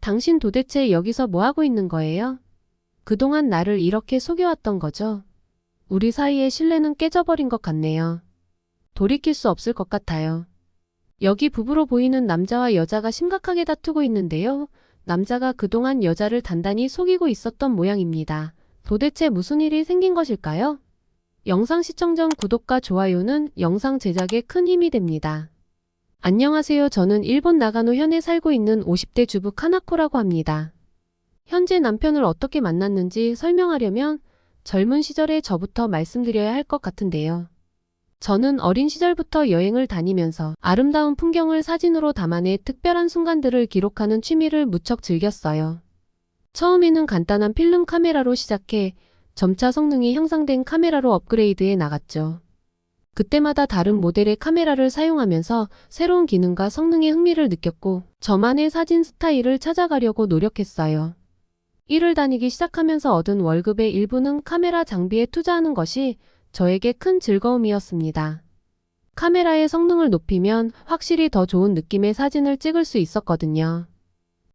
당신 도대체 여기서 뭐 하고 있는 거예요? 그동안 나를 이렇게 속여왔던 거죠? 우리 사이의 신뢰는 깨져버린 것 같네요. 돌이킬 수 없을 것 같아요. 여기 부부로 보이는 남자와 여자가 심각하게 다투고 있는데요. 남자가 그동안 여자를 단단히 속이고 있었던 모양입니다. 도대체 무슨 일이 생긴 것일까요? 영상 시청 전 구독과 좋아요는 영상 제작에 큰 힘이 됩니다. 안녕하세요. 저는 일본 나가노 현에 살고 있는 50대 주부 카나코라고 합니다. 현재 남편을 어떻게 만났는지 설명하려면 젊은 시절의 저부터 말씀드려야 할 것 같은데요. 저는 어린 시절부터 여행을 다니면서 아름다운 풍경을 사진으로 담아내 특별한 순간들을 기록하는 취미를 무척 즐겼어요. 처음에는 간단한 필름 카메라로 시작해 점차 성능이 향상된 카메라로 업그레이드해 나갔죠. 그때마다 다른 모델의 카메라를 사용하면서 새로운 기능과 성능에 흥미를 느꼈고 저만의 사진 스타일을 찾아가려고 노력했어요. 일을 다니기 시작하면서 얻은 월급의 일부는 카메라 장비에 투자하는 것이 저에게 큰 즐거움이었습니다. 카메라의 성능을 높이면 확실히 더 좋은 느낌의 사진을 찍을 수 있었거든요.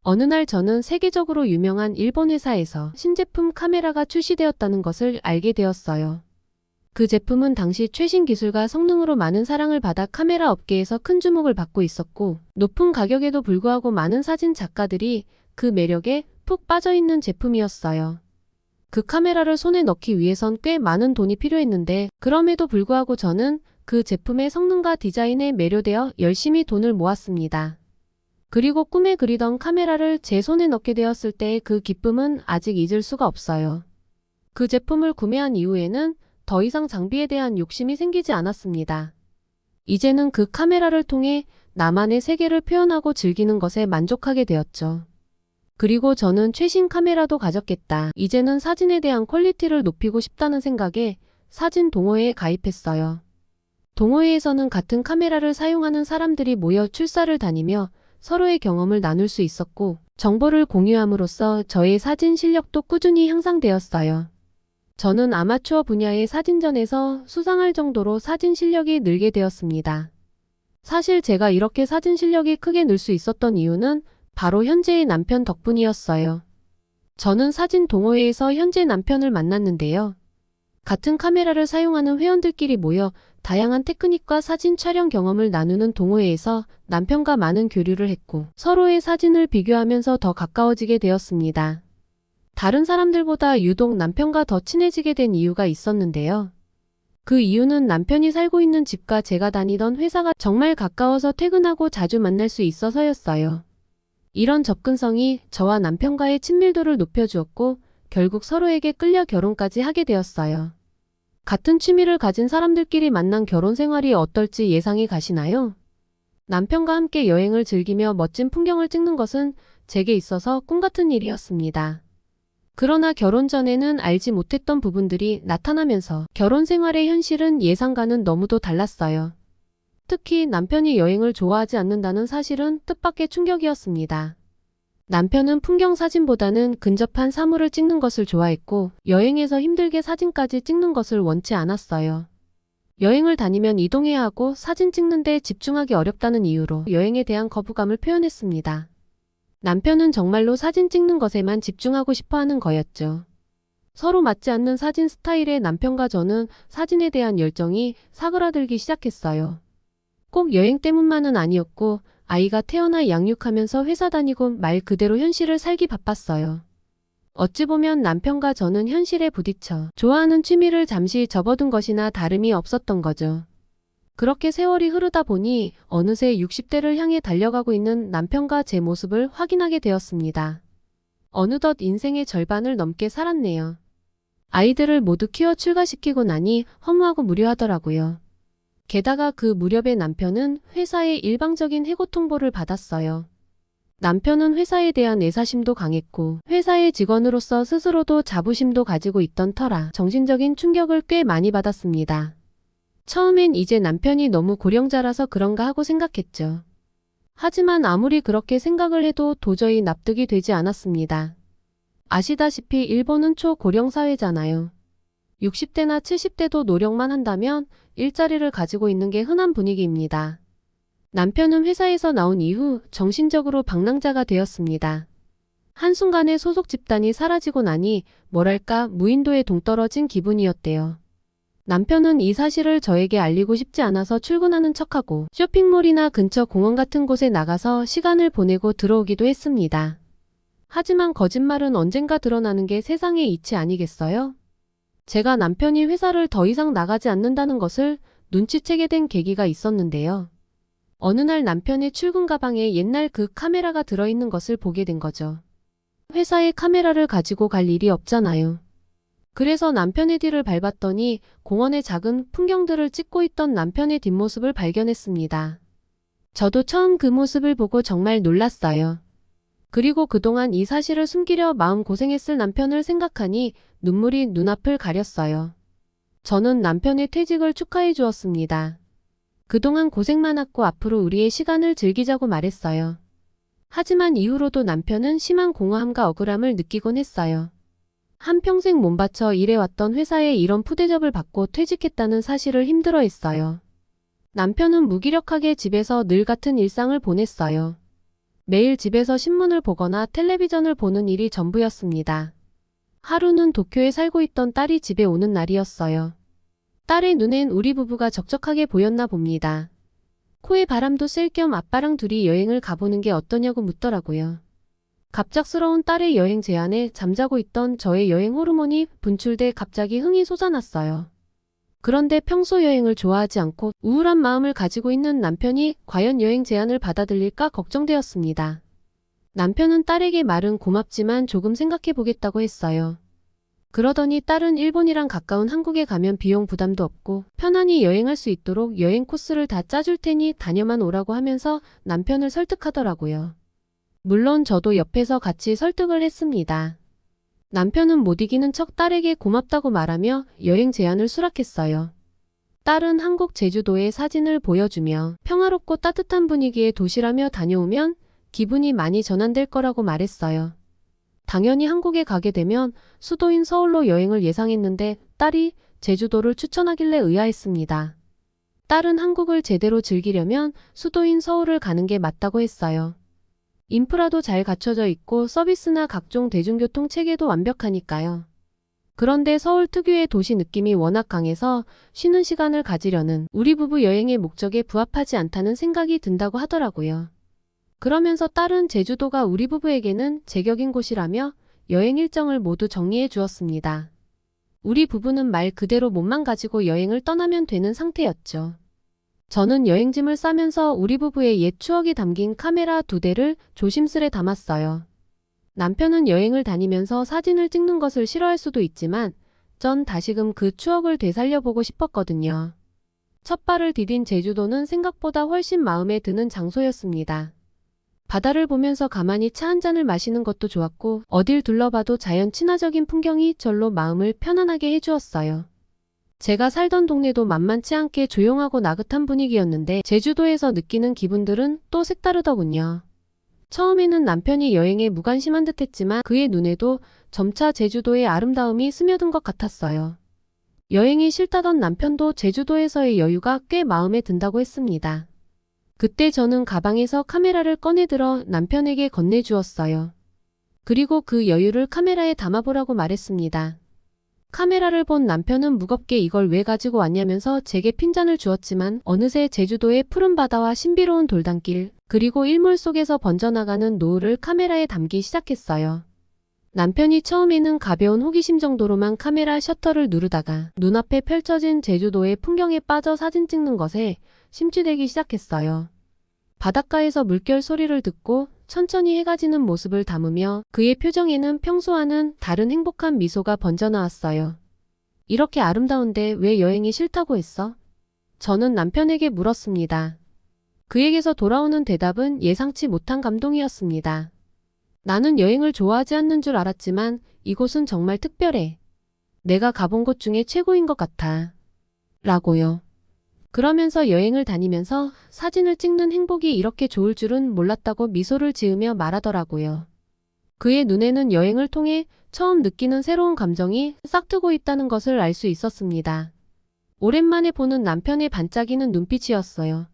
어느 날 저는 세계적으로 유명한 일본 회사에서 신제품 카메라가 출시되었다는 것을 알게 되었어요. 그 제품은 당시 최신 기술과 성능으로 많은 사랑을 받아 카메라 업계에서 큰 주목을 받고 있었고 높은 가격에도 불구하고 많은 사진 작가들이 그 매력에 푹 빠져있는 제품이었어요. 그 카메라를 손에 넣기 위해선 꽤 많은 돈이 필요했는데 그럼에도 불구하고 저는 그 제품의 성능과 디자인에 매료되어 열심히 돈을 모았습니다. 그리고 꿈에 그리던 카메라를 제 손에 넣게 되었을 때의 그 기쁨은 아직 잊을 수가 없어요. 그 제품을 구매한 이후에는 더 이상 장비에 대한 욕심이 생기지 않았습니다. 이제는 그 카메라를 통해 나만의 세계를 표현하고 즐기는 것에 만족하게 되었죠. 그리고 저는 최신 카메라도 가졌겠다. 이제는 사진에 대한 퀄리티를 높이고 싶다는 생각에 사진 동호회에 가입했어요. 동호회에서는 같은 카메라를 사용하는 사람들이 모여 출사를 다니며 서로의 경험을 나눌 수 있었고 정보를 공유함으로써 저의 사진 실력도 꾸준히 향상되었어요. 저는 아마추어 분야의 사진전에서 수상할 정도로 사진 실력이 늘게 되었습니다. 사실 제가 이렇게 사진 실력이 크게 늘 수 있었던 이유는 바로 현재의 남편 덕분이었어요. 저는 사진 동호회에서 현재 남편을 만났는데요. 같은 카메라를 사용하는 회원들끼리 모여 다양한 테크닉과 사진 촬영 경험을 나누는 동호회에서 남편과 많은 교류를 했고 서로의 사진을 비교하면서 더 가까워지게 되었습니다. 다른 사람들보다 유독 남편과 더 친해지게 된 이유가 있었는데요. 그 이유는 남편이 살고 있는 집과 제가 다니던 회사가 정말 가까워서 퇴근하고 자주 만날 수 있어서였어요. 이런 접근성이 저와 남편과의 친밀도를 높여주었고 결국 서로에게 끌려 결혼까지 하게 되었어요. 같은 취미를 가진 사람들끼리 만난 결혼 생활이 어떨지 예상이 가시나요? 남편과 함께 여행을 즐기며 멋진 풍경을 찍는 것은 제게 있어서 꿈같은 일이었습니다. 그러나 결혼 전에는 알지 못했던 부분들이 나타나면서 결혼 생활의 현실은 예상과는 너무도 달랐어요. 특히 남편이 여행을 좋아하지 않는다는 사실은 뜻밖의 충격이었습니다. 남편은 풍경 사진보다는 근접한 사물을 찍는 것을 좋아했고 여행에서 힘들게 사진까지 찍는 것을 원치 않았어요. 여행을 다니면 이동해야 하고 사진 찍는 데 집중하기 어렵다는 이유로 여행에 대한 거부감을 표현했습니다. 남편은 정말로 사진 찍는 것에만 집중하고 싶어 하는 거였죠. 서로 맞지 않는 사진 스타일의 남편과 저는 사진에 대한 열정이 사그라들기 시작했어요. 꼭 여행 때문만은 아니었고 아이가 태어나 양육하면서 회사 다니고 말 그대로 현실을 살기 바빴어요. 어찌 보면 남편과 저는 현실에 부딪혀 좋아하는 취미를 잠시 접어둔 것이나 다름이 없었던 거죠. 그렇게 세월이 흐르다 보니 어느새 60대를 향해 달려가고 있는 남편과 제 모습을 확인하게 되었습니다. 어느덧 인생의 절반을 넘게 살았네요. 아이들을 모두 키워 출가시키고 나니 허무하고 무료하더라고요. 게다가 그 무렵에 남편은 회사의 일방적인 해고 통보를 받았어요. 남편은 회사에 대한 애사심도 강했고 회사의 직원으로서 스스로도 자부심도 가지고 있던 터라 정신적인 충격을 꽤 많이 받았습니다. 처음엔 이제 남편이 너무 고령자라서 그런가 하고 생각했죠. 하지만 아무리 그렇게 생각을 해도 도저히 납득이 되지 않았습니다. 아시다시피 일본은 초고령 사회잖아요. 60대나 70대도 노력만 한다면 일자리를 가지고 있는 게 흔한 분위기입니다. 남편은 회사에서 나온 이후 정신적으로 방랑자가 되었습니다. 한순간에 소속 집단이 사라지고 나니 뭐랄까 무인도에 동떨어진 기분이었대요. 남편은 이 사실을 저에게 알리고 싶지 않아서 출근하는 척하고 쇼핑몰이나 근처 공원 같은 곳에 나가서 시간을 보내고 들어오기도 했습니다. 하지만 거짓말은 언젠가 드러나는 게 세상의 이치 아니겠어요? 제가 남편이 회사를 더 이상 나가지 않는다는 것을 눈치채게 된 계기가 있었는데요. 어느 날 남편의 출근 가방에 옛날 그 카메라가 들어있는 것을 보게 된 거죠. 회사에 카메라를 가지고 갈 일이 없잖아요. 그래서 남편의 뒤를 밟았더니 공원의 작은 풍경들을 찍고 있던 남편의 뒷모습을 발견했습니다. 저도 처음 그 모습을 보고 정말 놀랐어요. 그리고 그동안 이 사실을 숨기려 마음고생했을 남편을 생각하니 눈물이 눈앞을 가렸어요. 저는 남편의 퇴직을 축하해 주었습니다. 그동안 고생 많았고 앞으로 우리의 시간을 즐기자고 말했어요. 하지만 이후로도 남편은 심한 공허함과 억울함을 느끼곤 했어요. 한평생 몸바쳐 일해왔던 회사에 이런 푸대접을 받고 퇴직했다는 사실을 힘들어했어요. 남편은 무기력하게 집에서 늘 같은 일상을 보냈어요. 매일 집에서 신문을 보거나 텔레비전을 보는 일이 전부였습니다. 하루는 도쿄에 살고 있던 딸이 집에 오는 날이었어요. 딸의 눈엔 우리 부부가 적적하게 보였나 봅니다. 코에 바람도 쐴 겸 아빠랑 둘이 여행을 가보는 게 어떠냐고 묻더라고요. 갑작스러운 딸의 여행 제안에 잠자고 있던 저의 여행 호르몬이 분출돼 갑자기 흥이 솟아났어요. 그런데 평소 여행을 좋아하지 않고 우울한 마음을 가지고 있는 남편이 과연 여행 제안을 받아들일까 걱정되었습니다. 남편은 딸에게 말은 고맙지만 조금 생각해 보겠다고 했어요. 그러더니 딸은 일본이랑 가까운 한국에 가면 비용 부담도 없고 편안히 여행할 수 있도록 여행 코스를 다 짜줄 테니 다녀만 오라고 하면서 남편을 설득하더라고요. 물론 저도 옆에서 같이 설득을 했습니다. 남편은 못 이기는 척 딸에게 고맙다고 말하며 여행 제안을 수락했어요. 딸은 한국 제주도의 사진을 보여주며 평화롭고 따뜻한 분위기의 도시라며 다녀오면 기분이 많이 전환될 거라고 말했어요. 당연히 한국에 가게 되면 수도인 서울로 여행을 예상했는데 딸이 제주도를 추천하길래 의아했습니다. 딸은 한국을 제대로 즐기려면 수도인 서울을 가는 게 맞다고 했어요. 인프라도 잘 갖춰져 있고 서비스나 각종 대중교통 체계도 완벽하니까요. 그런데 서울 특유의 도시 느낌이 워낙 강해서 쉬는 시간을 가지려는 우리 부부 여행의 목적에 부합하지 않다는 생각이 든다고 하더라고요. 그러면서 딸은 제주도가 우리 부부에게는 제격인 곳이라며 여행 일정을 모두 정리해 주었습니다. 우리 부부는 말 그대로 몸만 가지고 여행을 떠나면 되는 상태였죠. 저는 여행짐을 싸면서 우리 부부의 옛 추억이 담긴 카메라 2대를 조심스레 담았어요. 남편은 여행을 다니면서 사진을 찍는 것을 싫어할 수도 있지만 전 다시금 그 추억을 되살려보고 싶었거든요. 첫 발을 디딘 제주도는 생각보다 훨씬 마음에 드는 장소였습니다. 바다를 보면서 가만히 차 한 잔을 마시는 것도 좋았고 어딜 둘러봐도 자연 친화적인 풍경이 절로 마음을 편안하게 해주었어요. 제가 살던 동네도 만만치 않게 조용하고 나긋한 분위기였는데 제주도에서 느끼는 기분들은 또 색다르더군요. 처음에는 남편이 여행에 무관심한 듯했지만 그의 눈에도 점차 제주도의 아름다움이 스며든 것 같았어요. 여행이 싫다던 남편도 제주도에서의 여유가 꽤 마음에 든다고 했습니다. 그때 저는 가방에서 카메라를 꺼내들어 남편에게 건네주었어요. 그리고 그 여유를 카메라에 담아보라고 말했습니다. 카메라를 본 남편은 무겁게 이걸 왜 가지고 왔냐면서 제게 핀잔을 주었지만 어느새 제주도의 푸른 바다와 신비로운 돌담길 그리고 일몰 속에서 번져나가는 노을을 카메라에 담기 시작했어요. 남편이 처음에는 가벼운 호기심 정도로만 카메라 셔터를 누르다가 눈앞에 펼쳐진 제주도의 풍경에 빠져 사진 찍는 것에 심취되기 시작했어요. 바닷가에서 물결 소리를 듣고 천천히 해가 지는 모습을 담으며 그의 표정에는 평소와는 다른 행복한 미소가 번져나왔어요. 이렇게 아름다운데 왜 여행이 싫다고 했어? 저는 남편에게 물었습니다. 그에게서 돌아오는 대답은 예상치 못한 감동이었습니다. 나는 여행을 좋아하지 않는 줄 알았지만 이곳은 정말 특별해. 내가 가본 곳 중에 최고인 것 같아. 라고요. 그러면서 여행을 다니면서 사진을 찍는 행복이 이렇게 좋을 줄은 몰랐다고 미소를 지으며 말하더라고요. 그의 눈에는 여행을 통해 처음 느끼는 새로운 감정이 싹트고 있다는 것을 알 수 있었습니다. 오랜만에 보는 남편의 반짝이는 눈빛이었어요.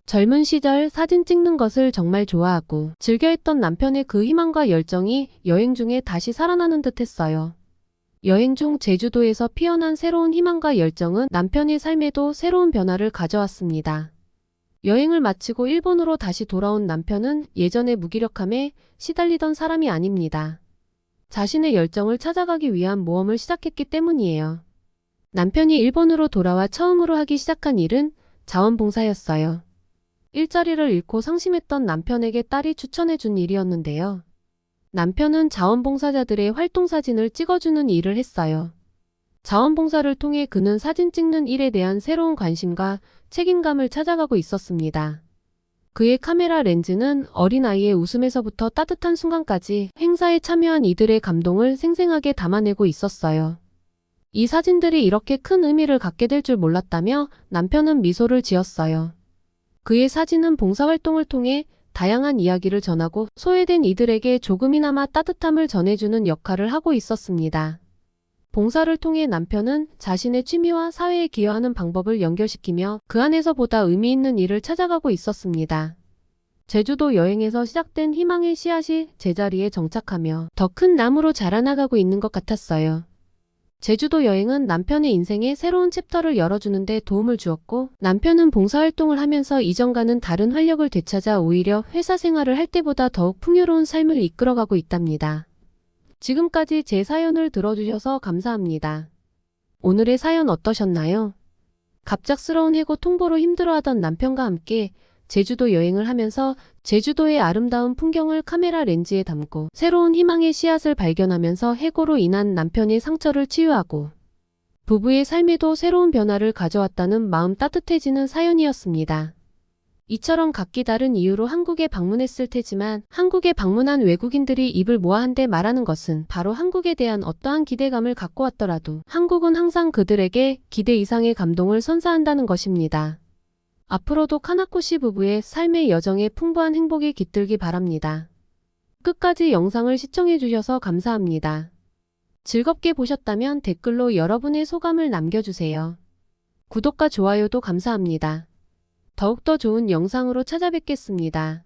젊은 시절 사진 찍는 것을 정말 좋아하고 즐겨했던 남편의 그 희망과 열정이 여행 중에 다시 살아나는 듯 했어요. 여행 중 제주도에서 피어난 새로운 희망과 열정은 남편의 삶에도 새로운 변화를 가져왔습니다. 여행을 마치고 일본으로 다시 돌아온 남편은 예전의 무기력함에 시달리던 사람이 아닙니다. 자신의 열정을 찾아가기 위한 모험을 시작했기 때문이에요. 남편이 일본으로 돌아와 처음으로 하기 시작한 일은 자원봉사였어요. 일자리를 잃고 상심했던 남편에게 딸이 추천해준 일이었는데요. 남편은 자원봉사자들의 활동사진을 찍어주는 일을 했어요. 자원봉사를 통해 그는 사진 찍는 일에 대한 새로운 관심과 책임감을 찾아가고 있었습니다. 그의 카메라 렌즈는 어린아이의 웃음에서부터 따뜻한 순간까지 행사에 참여한 이들의 감동을 생생하게 담아내고 있었어요. 이 사진들이 이렇게 큰 의미를 갖게 될 줄 몰랐다며 남편은 미소를 지었어요. 그의 사진은 봉사활동을 통해 다양한 이야기를 전하고 소외된 이들에게 조금이나마 따뜻함을 전해주는 역할을 하고 있었습니다. 봉사를 통해 남편은 자신의 취미와 사회에 기여하는 방법을 연결시키며 그 안에서 보다 의미 있는 일을 찾아가고 있었습니다. 제주도 여행에서 시작된 희망의 씨앗이 제자리에 정착하며 더 큰 나무로 자라나가고 있는 것 같았어요. 제주도 여행은 남편의 인생에 새로운 챕터를 열어주는 데 도움을 주었고, 남편은 봉사활동을 하면서 이전과는 다른 활력을 되찾아 오히려 회사 생활을 할 때보다 더욱 풍요로운 삶을 이끌어가고 있답니다. 지금까지 제 사연을 들어주셔서 감사합니다. 오늘의 사연 어떠셨나요? 갑작스러운 해고 통보로 힘들어하던 남편과 함께 제주도 여행을 하면서 제주도의 아름다운 풍경을 카메라 렌즈에 담고 새로운 희망의 씨앗을 발견하면서 해고로 인한 남편의 상처를 치유하고 부부의 삶에도 새로운 변화를 가져왔다는 마음 따뜻해지는 사연이었습니다. 이처럼 각기 다른 이유로 한국에 방문했을 테지만 한국에 방문한 외국인들이 입을 모아 한데 말하는 것은 바로 한국에 대한 어떠한 기대감을 갖고 왔더라도 한국은 항상 그들에게 기대 이상의 감동을 선사한다는 것입니다. 앞으로도 카나코씨 부부의 삶의 여정에 풍부한 행복이 깃들기 바랍니다. 끝까지 영상을 시청해주셔서 감사합니다. 즐겁게 보셨다면 댓글로 여러분의 소감을 남겨주세요. 구독과 좋아요도 감사합니다. 더욱더 좋은 영상으로 찾아뵙겠습니다.